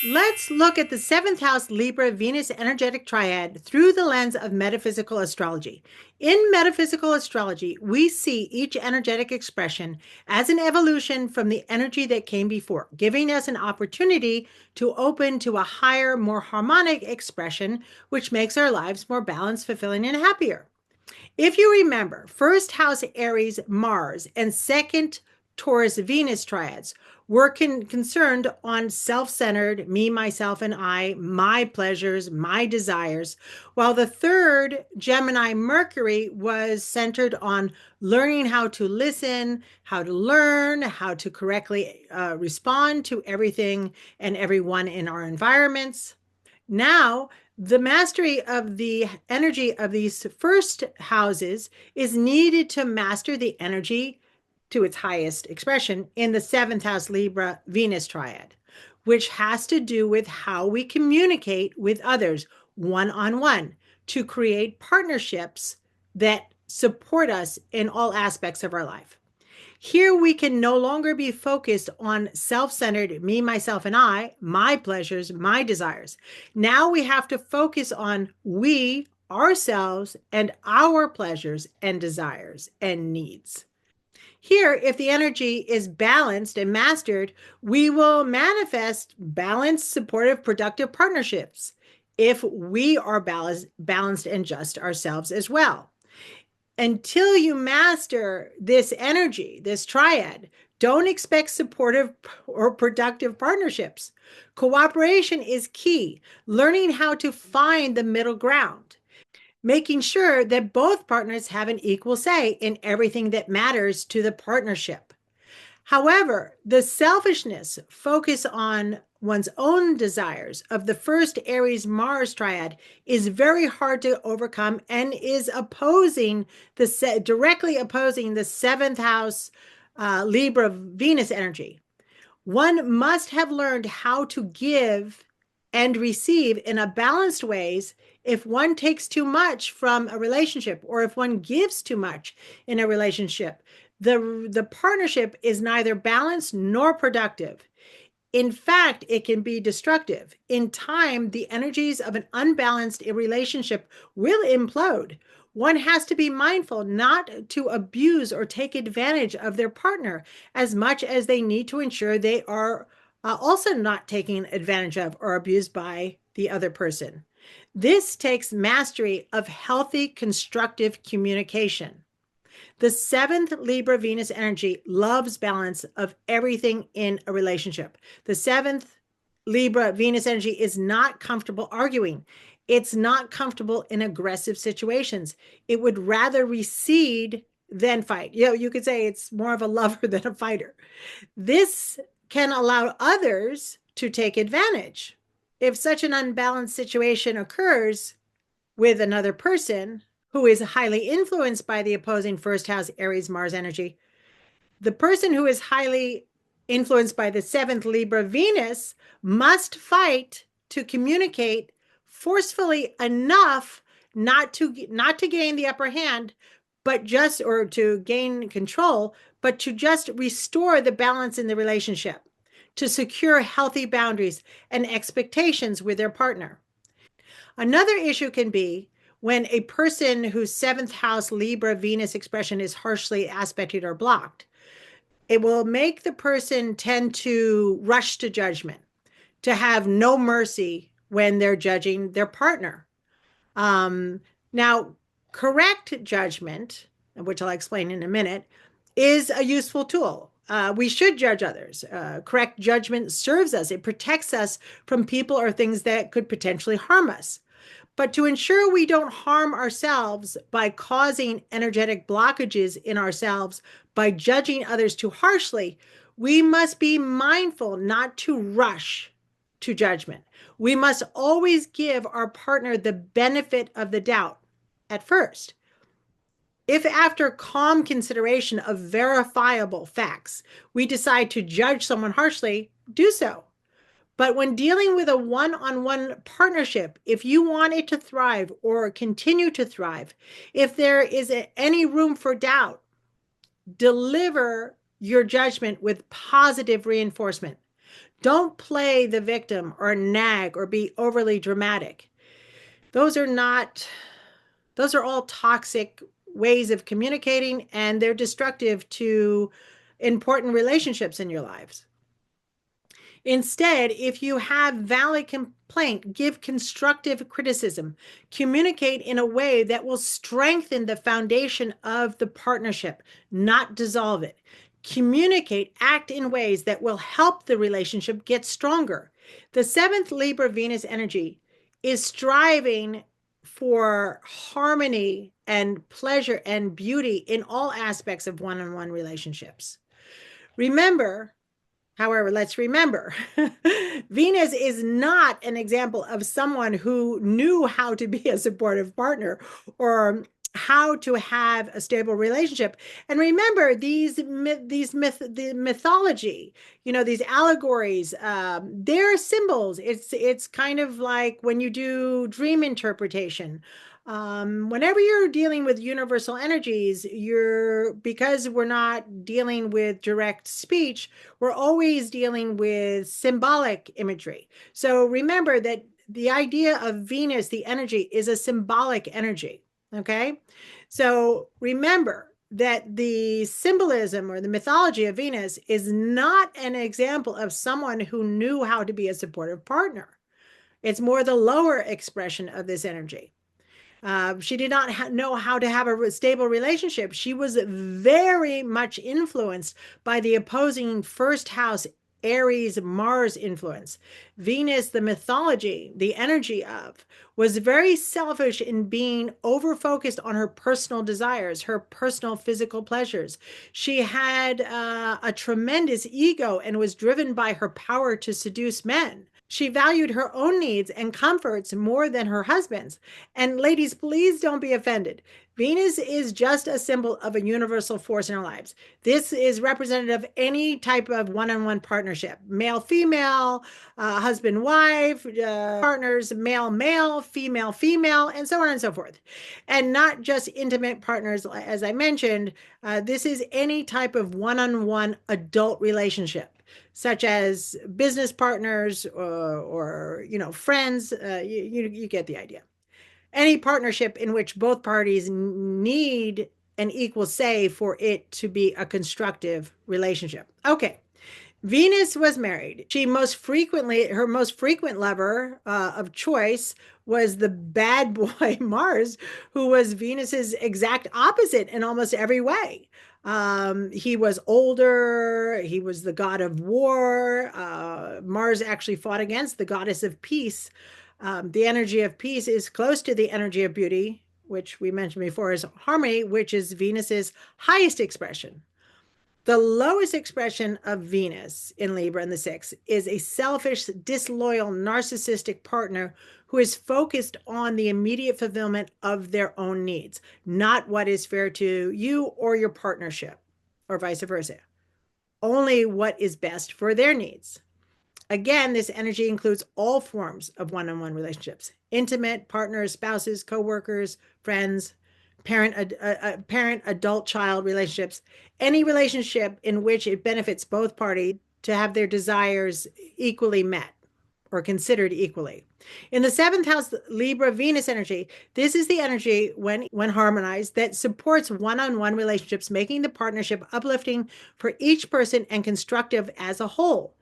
Let's look at the seventh house Libra Venus energetic triad through the lens of metaphysical astrology. In metaphysical astrology, we see each energetic expression as an evolution from the energy that came before, giving us an opportunity to open to a higher, more harmonic expression, which makes our lives more balanced, fulfilling, and happier. If you remember, first house Aries Mars and second Taurus Venus triads were concerned on self-centered, me, myself, and I, my pleasures, my desires, while the third Gemini Mercury was centered on learning how to listen, how to learn, how to correctly respond to everything and everyone in our environments. Now, the mastery of the energy of these first houses is needed to master the energy to its highest expression in the seventh house Libra Venus triad, which has to do with how we communicate with others one on one to create partnerships that support us in all aspects of our life. Here we can no longer be focused on self-centered me, myself, and I, my pleasures, my desires. Now we have to focus on we, ourselves, and our pleasures and desires and needs. Here, if the energy is balanced and mastered, we will manifest balanced, supportive, productive partnerships if we are balanced and just ourselves as well. Until you master this energy, this triad, don't expect supportive or productive partnerships. Cooperation is key, learning how to find the middle ground, making sure that both partners have an equal say in everything that matters to the partnership. However, the selfishness, focus on one's own desires of the first Aries Mars triad is very hard to overcome and is directly opposing the seventh house Libra Venus energy. One must have learned how to give and receive in a balanced ways. If one takes too much from a relationship or if one gives too much in a relationship, the partnership is neither balanced nor productive. In fact, it can be destructive. In time, the energies of an unbalanced relationship will implode. One has to be mindful not to abuse or take advantage of their partner as much as they need to ensure they are also not taken advantage of or abused by the other person. This takes mastery of healthy, constructive communication. The seventh Libra Venus energy loves balance of everything in a relationship. The seventh Libra Venus energy is not comfortable arguing. It's not comfortable in aggressive situations. It would rather recede than fight. You could say it's more of a lover than a fighter. This can allow others to take advantage. If such an unbalanced situation occurs with another person, who is highly influenced by the opposing first house Aries Mars energy, the person who is highly influenced by the seventh Libra Venus must fight to communicate forcefully enough not to gain the upper hand, but just or to gain control, but to just restore the balance in the relationship, to secure healthy boundaries and expectations with their partner. Another issue can be when a person whose seventh house Libra Venus expression is harshly aspected or blocked. It will make the person tend to rush to judgment, to have no mercy when they're judging their partner. Now, correct judgment, which I'll explain in a minute, is a useful tool. We should judge others. Correct judgment serves us. It protects us from people or things that could potentially harm us. But to ensure we don't harm ourselves by causing energetic blockages in ourselves by judging others too harshly, we must be mindful not to rush to judgment. We must always give our partner the benefit of the doubt at first. If after calm consideration of verifiable facts, we decide to judge someone harshly, do so. But when dealing with a one-on-one partnership, if you want it to thrive or continue to thrive, if there is any room for doubt, deliver your judgment with positive reinforcement. Don't play the victim or nag or be overly dramatic. Those are not, those are all toxic ways of communicating, and they're destructive to important relationships in your lives. Instead, if you have valid complaint, give constructive criticism, communicate in a way that will strengthen the foundation of the partnership, not dissolve it. Communicate, act in ways that will help the relationship get stronger. The seventh Libra Venus energy is striving for harmony and pleasure and beauty in all aspects of one-on-one relationships. Remember, However, let's remember, Venus is not an example of someone who knew how to be a supportive partner or how to have a stable relationship. And remember, the mythology, these allegories, they're symbols. It's kind of like when you do dream interpretation. Whenever you're dealing with universal energies, because we're not dealing with direct speech, we're always dealing with symbolic imagery. So remember that the idea of Venus, the energy, is a symbolic energy. Okay. So remember that the symbolism or the mythology of Venus is not an example of someone who knew how to be a supportive partner. It's more the lower expression of this energy. She did not know how to have a stable relationship. She was very much influenced by the opposing first house Aries Mars influence. Venus, the mythology, the energy of, was very selfish in being over focused on her personal desires, her personal physical pleasures. She had a tremendous ego and was driven by her power to seduce men. She valued her own needs and comforts more than her husband's. And ladies, please don't be offended. Venus is just a symbol of a universal force in our lives. This is representative of any type of one-on-one partnership, male, female, husband, wife, partners, male, male, female, female, and so on and so forth. And not just intimate partners, as I mentioned. This is any type of one-on-one adult relationship, such as business partners or friends. You get the idea. Any partnership in which both parties need an equal say for it to be a constructive relationship. Okay. Venus was married. Her most frequent lover of choice was the bad boy Mars, who was Venus's exact opposite in almost every way. He was older. He was the god of war. Mars actually fought against the goddess of peace. The energy of peace is close to the energy of beauty, which we mentioned before is harmony, which is Venus's highest expression. The lowest expression of Venus in Libra in the sixth is a selfish, disloyal, narcissistic partner who is focused on the immediate fulfillment of their own needs, not what is fair to you or your partnership, or vice versa. Only what is best for their needs. Again, this energy includes all forms of one-on-one relationships: intimate, partners, spouses, co-workers, friends, parent, adult, child relationships, any relationship in which it benefits both parties to have their desires equally met or considered equally. In the seventh house, Libra Venus energy, this is the energy when harmonized that supports one-on-one relationships, making the partnership uplifting for each person and constructive as a whole.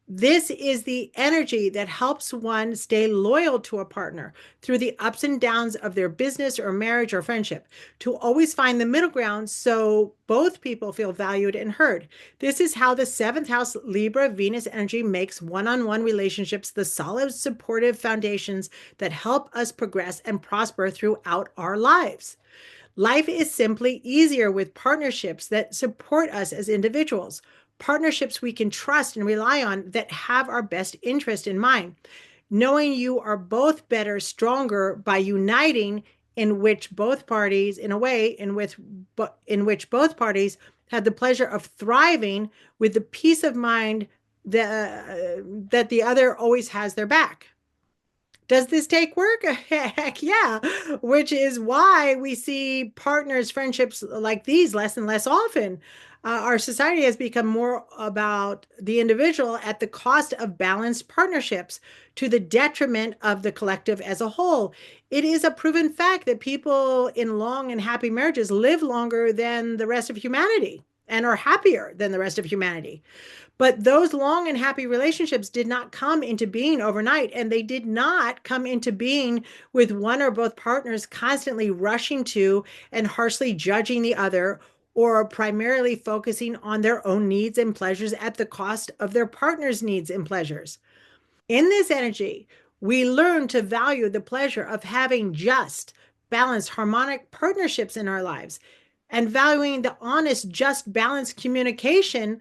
This is the energy that helps one stay loyal to a partner through the ups and downs of their business or marriage or friendship, to always find the middle ground so both people feel valued and heard. This is how the seventh house Libra Venus energy makes one-on-one relationships the solid, supportive foundations that help us progress and prosper throughout our lives. Life is simply easier with partnerships that support us as individuals, partnerships we can trust and rely on that have our best interest in mind, knowing you are both better, stronger by uniting, in which both parties, in a way in which both parties had the pleasure of thriving with the peace of mind that the other always has their back. Does this take work? Heck yeah. Which is why we see partners, friendships like these less and less often. Our society has become more about the individual at the cost of balanced partnerships to the detriment of the collective as a whole. It is a proven fact that people in long and happy marriages live longer than the rest of humanity and are happier than the rest of humanity. But those long and happy relationships did not come into being overnight, and they did not come into being with one or both partners constantly rushing to and harshly judging the other, or primarily focusing on their own needs and pleasures at the cost of their partner's needs and pleasures. In this energy, we learn to value the pleasure of having just, balanced, harmonic partnerships in our lives and valuing the honest, just, balanced communication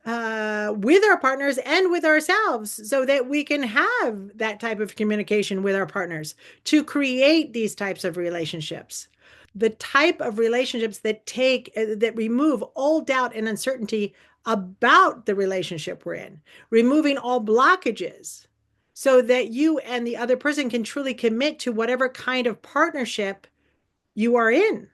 with our partners and with ourselves so that we can have that type of communication with our partners to create these types of relationships. The type of relationships that remove all doubt and uncertainty about the relationship we're in, removing all blockages so that you and the other person can truly commit to whatever kind of partnership you are in.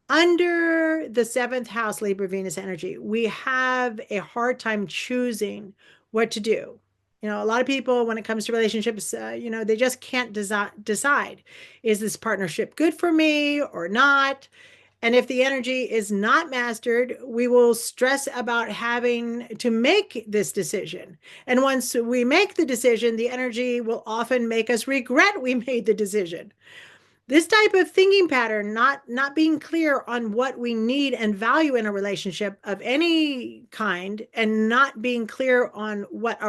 Under the seventh house Libra Venus energy, we have a hard time choosing what to do. A lot of people, when it comes to relationships, they just can't decide, is this partnership good for me or not? And if the energy is not mastered, we will stress about having to make this decision. And once we make the decision, the energy will often make us regret we made the decision. This type of thinking pattern, not being clear on what we need and value in a relationship of any kind, and not being clear on what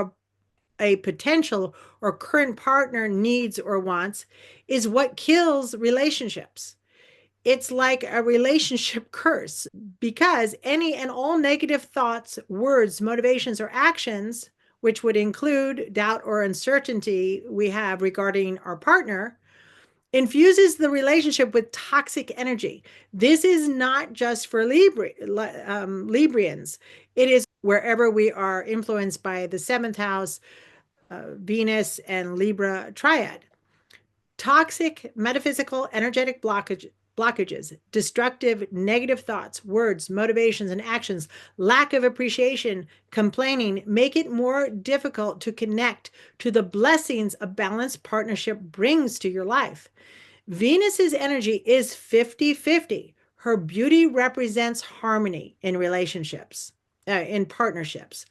a potential or current partner needs or wants, is what kills relationships. It's like a relationship curse, because any and all negative thoughts, words, motivations, or actions, which would include doubt or uncertainty we have regarding our partner, infuses the relationship with toxic energy. This is not just for Librians. It is wherever we are influenced by the seventh house, Venus, and Libra triad. Toxic, metaphysical, energetic blockages, destructive, negative thoughts, words, motivations, and actions, lack of appreciation, complaining, make it more difficult to connect to the blessings a balanced partnership brings to your life. Venus's energy is 50-50. Her beauty represents harmony in relationships, in partnerships.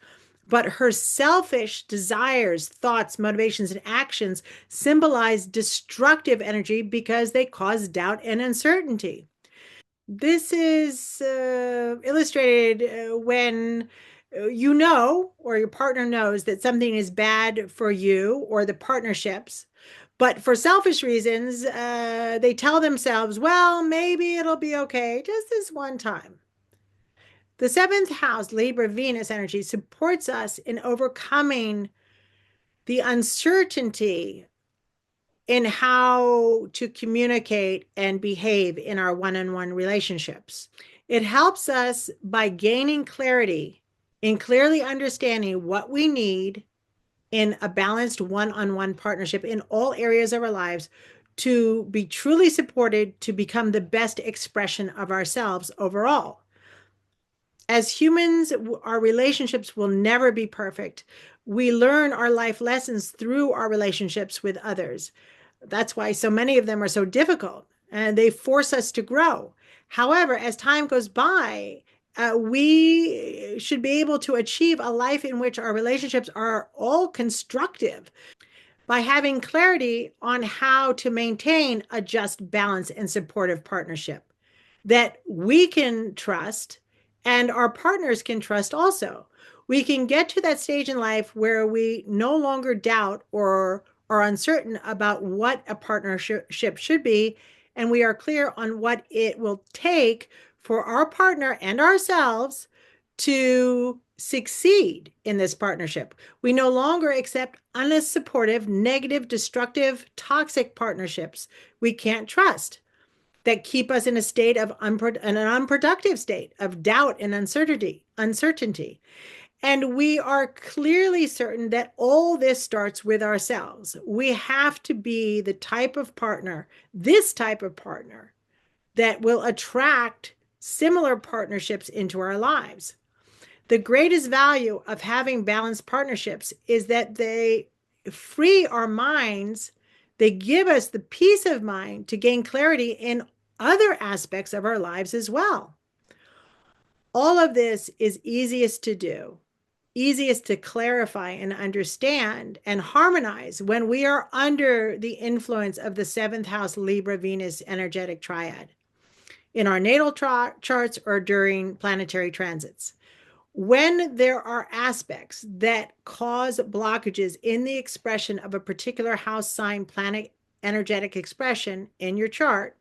But her selfish desires, thoughts, motivations, and actions symbolize destructive energy because they cause doubt and uncertainty. This is illustrated when or your partner knows that something is bad for you or the partnerships, but for selfish reasons, they tell themselves, well, maybe it'll be okay just this one time. The seventh house, Libra Venus energy, supports us in overcoming the uncertainty in how to communicate and behave in our one-on-one relationships. It helps us by gaining clarity in clearly understanding what we need in a balanced one-on-one partnership in all areas of our lives to be truly supported to become the best expression of ourselves overall. As humans, our relationships will never be perfect. We learn our life lessons through our relationships with others. That's why so many of them are so difficult, and they force us to grow. However, as time goes by, we should be able to achieve a life in which our relationships are all constructive by having clarity on how to maintain a just, balanced, and supportive partnership that we can trust and our partners can trust also. We can get to that stage in life where we no longer doubt or are uncertain about what a partnership should be, and we are clear on what it will take for our partner and ourselves to succeed in this partnership. We no longer accept unsupportive, negative, destructive, toxic partnerships we can't trust that keep us in a state of an unproductive state of doubt and uncertainty. And we are clearly certain that all this starts with ourselves. We have to be the type of partner, this type of partner, that will attract similar partnerships into our lives. The greatest value of having balanced partnerships is that they free our minds. They give us the peace of mind to gain clarity in other aspects of our lives as well. All of this is easiest to do, easiest to clarify and understand and harmonize when we are under the influence of the seventh house Libra Venus energetic triad in our natal charts or during planetary transits. When there are aspects that cause blockages in the expression of a particular house sign planet energetic expression in your chart,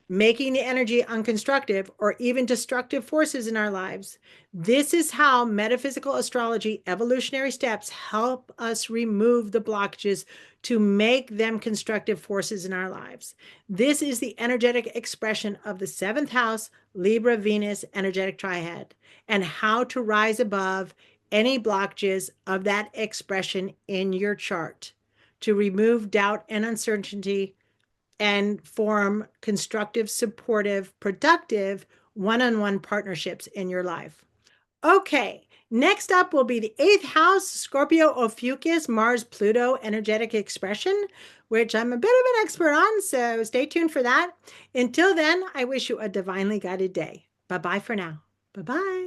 making the energy unconstructive or even destructive forces in our lives. This is how metaphysical astrology evolutionary steps help us remove the blockages to make them constructive forces in our lives. This is the energetic expression of the seventh house Libra Venus energetic triad and how to rise above any blockages of that expression in your chart to remove doubt and uncertainty and form constructive, supportive, productive one-on-one partnerships in your life. Okay, next up will be the eighth house, Scorpio Ophiuchus, Mars, Pluto, energetic expression, which I'm a bit of an expert on, so stay tuned for that. Until then, I wish you a divinely guided day. Bye-bye for now. Bye-bye.